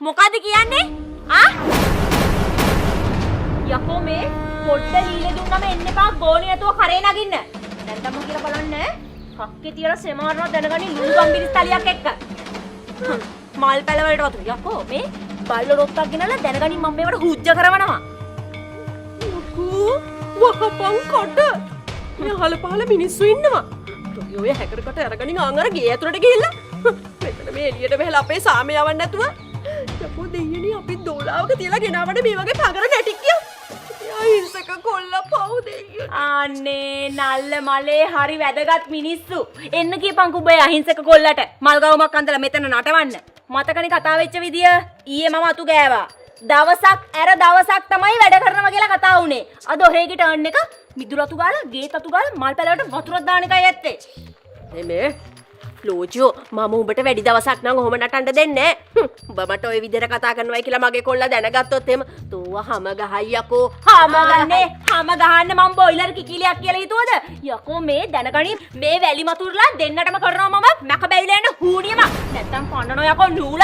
මොකද කියන්නේ? ආ? යකෝ මේ පොඩ්ඩ ලීලේ දුන්නම එන්න එපා ගෝණිය නැතුව කරේ නගින්න. දැන් තමයි කියලා බලන්න. කක්කේ තියලා සෙමාරනවා දැනගනි ලුණු ගම්බිරිස් තලියක් එක්ක. මල් පැල වලට වතුර. යකෝ මේ බල්ල රොත්තක් ගෙනලා දැනගනි මම මේවට හුජ්ජ කරවනවා. යකෝ වහපන් කොට. යහල පහල මිනිස්සු ඉන්නවා. ඔය හැකරකට අරගනින් අර ගේ ඇතුලට ගිහිල්ලා මෙතන මේ එළියට වෙහලා අපේ සාමය යවන්න නැතුව යකෝ දෙයියනේ අපි දෝලාවක තියලා ගෙනාවට මේ වගේ පගර නැටික්කිය. අහිංසක කොල්ලා පව් දෙයියෝ. අනේ නල්ල මලේ හරි වැදගත් මිනිස්සු. එන්න කියපන් කුබේ අහිංසක කොල්ලට මල් ගවුමක් අන්දලා මෙතන නටවන්න. මතකනේ කතා වෙච්ච විදිය ඊයේ මම අතු ගෑවා. දවසක් ඇර දවසක් තමයි වැඩ කරනවා කියලා කතා වුනේ. අද ඔහේගේ ටර්න් එක මිදුලතු ගාලා ගේත් අතු ගාලා මල් පැලවට වතුරක් දාන එකයි ඇත්තේ. එමේ ලෝජෝ මම උඹට වැඩි දවසක් නම් ඔහොම නටන්න දෙන්නේ නැහැ. උඹ මට ওই විදිහට කතා කරනවායි කියලා මගේ කොල්ලා දැනගත්තොත් එහෙම තෝව හැම ගහයි යකෝ. හැම ගන්නේ හැම ගහන්න මම බොයිලර් කිකිලියක් කියලා හිතුවද? යකෝ මේ දැනගනි මේ වැලි මතුරුලා දෙන්නටම කරනවා මම මැක බැවිලා යන හූනියම. නැත්තම් පන්නනෝ යකෝ නූල.